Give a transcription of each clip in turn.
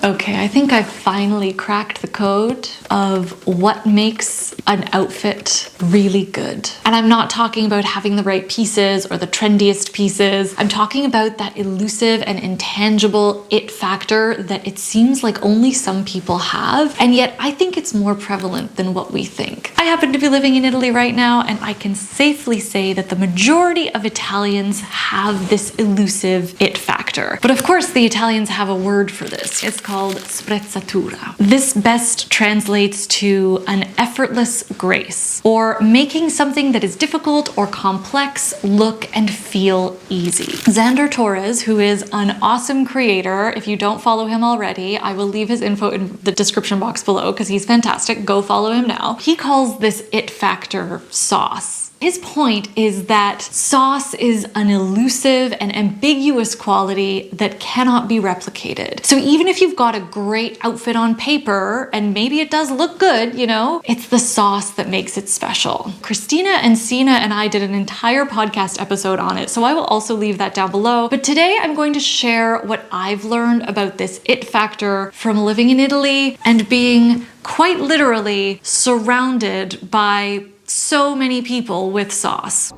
Okay, I think I finally cracked the code of what makes an outfit really good. And I'm not talking about having the right pieces or the trendiest pieces. I'm talking about that elusive and intangible it factor that it seems like only some people have, and yet I think it's more prevalent than what we think. I happen to be living in Italy right now, and I can safely say that the majority of Italians have this elusive it factor. But of course, the Italians have a word for this. It's called sprezzatura. This best translates to an effortless grace, or making something that is difficult or complex look and feel easy. Xander Torres, who is an awesome creator, if you don't follow him already, I will leave his info in the description box below because he's fantastic. Go follow him now. He calls this it factor sauce. His point is that sauce is an elusive and ambiguous quality that cannot be replicated. So even if you've got a great outfit on paper, and maybe it does look good, you know, it's the sauce that makes it special. Christina and Sina and I did an entire podcast episode on it, so I will also leave that down below. But today I'm going to share what I've learned about this it factor from living in Italy and being quite literally surrounded by so many people with sauce.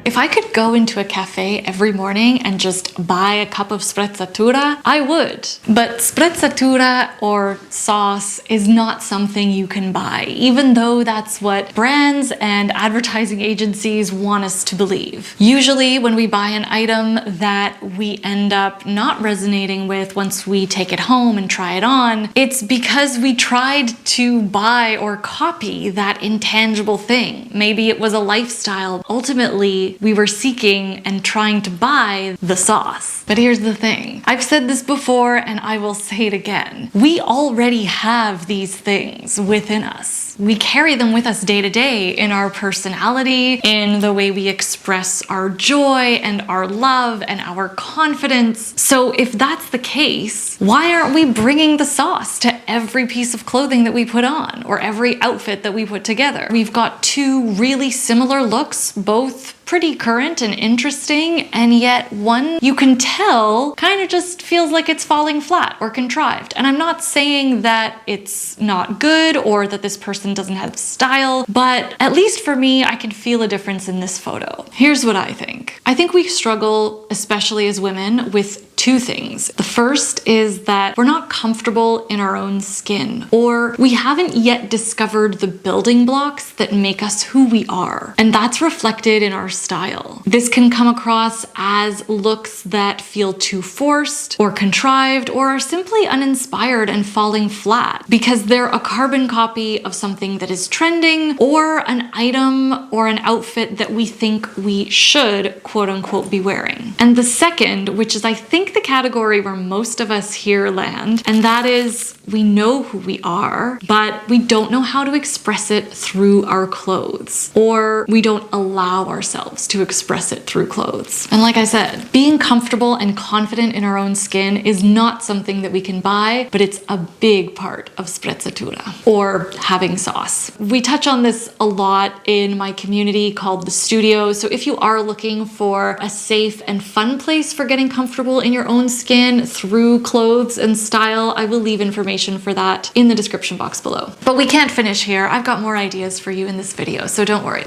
If I could go into a cafe every morning and just buy a cup of sprezzatura, I would. But sprezzatura or sauce is not something you can buy, even though that's what brands and advertising agencies want us to believe. Usually when we buy an item that we end up not resonating with once we take it home and try it on, it's because we tried to buy or copy that intangible thing. Maybe it was a lifestyle. Ultimately, we were seeking and trying to buy the sauce. But here's the thing. I've said this before and I will say it again. We already have these things within us. We carry them with us day to day in our personality, in the way we express our joy and our love and our confidence. So if that's the case, why aren't we bringing the sauce to every piece of clothing that we put on or every outfit that we put together? We've got two really similar looks, both pretty current and interesting, and yet one you can tell kind of just feels like it's falling flat or contrived. And I'm not saying that it's not good or that this person doesn't have style, but at least for me, I can feel a difference in this photo. Here's what I think. I think we struggle, especially as women, with two things. The first is that we're not comfortable in our own skin, or we haven't yet discovered the building blocks that make us who we are. And that's reflected in our style. This can come across as looks that feel too forced or contrived, or are simply uninspired and falling flat because they're a carbon copy of something that is trending, or an item or an outfit that we think we should, quote unquote, be wearing. And the second, which is I think the category where most of us here land, and that is we know who we are, but we don't know how to express it through our clothes, or we don't allow ourselves to express it through clothes. And like I said, being comfortable and confident in our own skin is not something that we can buy, but it's a big part of sprezzatura, or having sauce. We touch on this a lot in my community called The Studio, so if you are looking for a safe and fun place for getting comfortable in your own skin through clothes and style, I will leave information for that in the description box below. But we can't finish here. I've got more ideas for you in this video, so don't worry.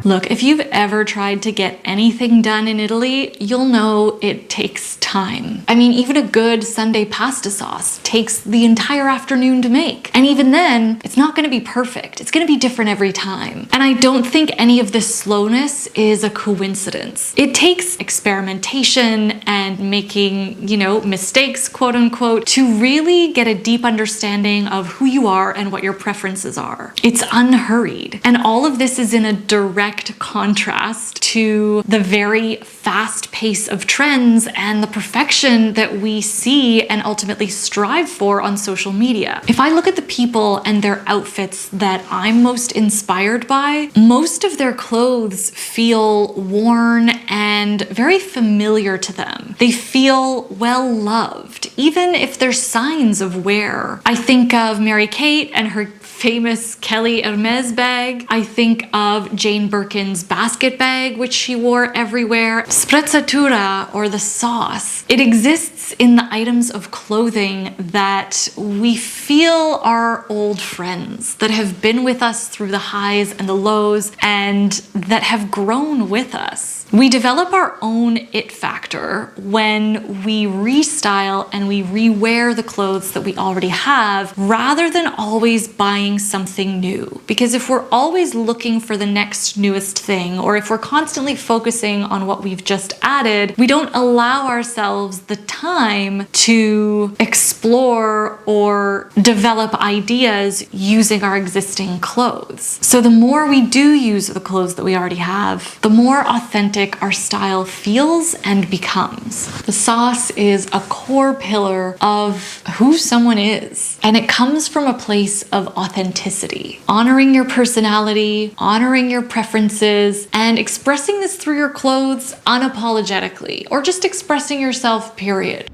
Look, if you've ever tried to get anything done in Italy, you'll know it takes time. I mean, even a good Sunday pasta sauce takes the entire afternoon to make. And even then, it's not gonna be perfect. It's gonna be different every time. And I don't think any of this slowness is a coincidence. It takes experimentation and making, you know, mistakes, quote unquote, to really get a deep understanding of who you are and what your preferences are. It's unhurried. And all of this is in a direct contrast to the very fast pace of trends and the perfection that we see and ultimately strive for on social media. If I look at the people and their outfits that I'm most inspired by, most of their clothes feel worn and and very familiar to them. They feel well loved, even if there's signs of wear. I think of Mary-Kate and her famous Kelly Hermes bag. I think of Jane Birkin's basket bag, which she wore everywhere. Sprezzatura, or the sauce, it exists in the items of clothing that we feel are old friends, that have been with us through the highs and the lows, and that have grown with us. We develop our own it factor when we restyle and we rewear the clothes that we already have, rather than always buying something new. Because if we're always looking for the next newest thing, or if we're constantly focusing on what we've just added, we don't allow ourselves the time to explore or develop ideas using our existing clothes. So the more we do use the clothes that we already have, the more authentic our style feels and becomes. The sauce is a core pillar of who someone is, and it comes from a place of authenticity, honoring your personality, honoring your preferences, and expressing this through your clothes unapologetically, or just expressing yourself, period.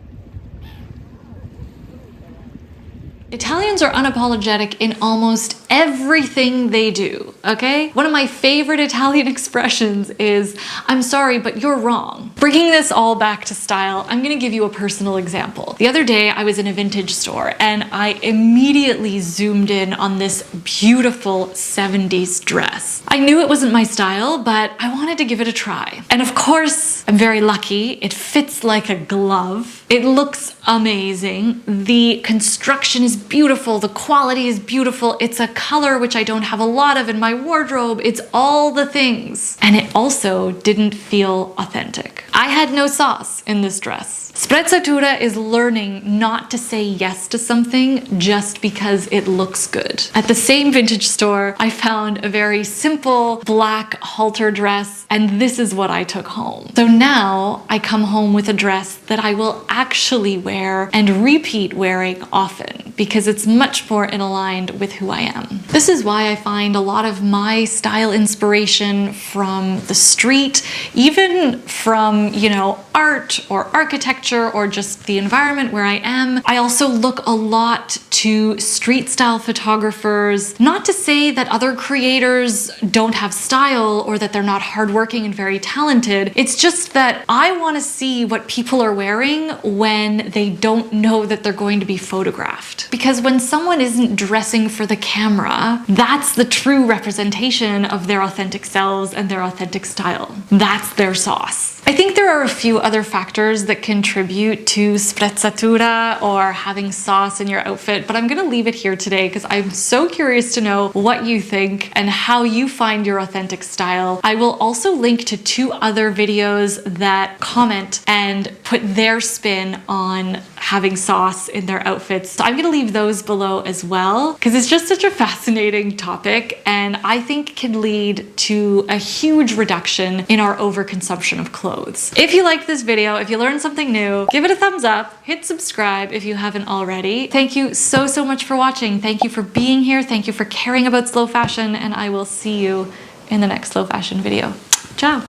Italians are unapologetic in almost everything they do, okay? One of my favorite Italian expressions is, "I'm sorry, but you're wrong." Bringing this all back to style, I'm gonna give you a personal example. The other day, I was in a vintage store and I immediately zoomed in on this beautiful 70s dress. I knew it wasn't my style, but I wanted to give it a try. And of course, I'm very lucky. It fits like a glove. It looks amazing. The construction is beautiful. The quality is beautiful. It's a color which I don't have a lot of in my wardrobe. It's all the things. And it also didn't feel authentic. I had no sauce in this dress. Sprezzatura is learning not to say yes to something just because it looks good. At the same vintage store, I found a very simple black halter dress, and this is what I took home. So now I come home with a dress that I will actually wear and repeat wearing often, because it's much more in aligned with who I am. This is why I find a lot of my style inspiration from the street, even from, art or architecture or just the environment where I am. I also look a lot to street style photographers, not to say that other creators don't have style or that they're not hardworking and very talented. It's just that I want to see what people are wearing when they don't know that they're going to be photographed. Because when someone isn't dressing for the camera, that's the true representation of their authentic selves and their authentic style. That's their sauce. I think there are a few other factors that contribute to sprezzatura or having sauce in your outfit, but I'm gonna leave it here today because I'm so curious to know what you think and how you find your authentic style. I will also link to 2 other videos that comment and put their spin on having sauce in their outfits. So I'm gonna leave those below as well, because it's just such a fascinating topic and I think can lead to a huge reduction in our overconsumption of clothes. If you liked this video, if you learned something new, give it a thumbs up, hit subscribe if you haven't already. Thank you so much for watching. Thank you for being here. Thank you for caring about slow fashion, and I will see you in the next slow fashion video. Ciao.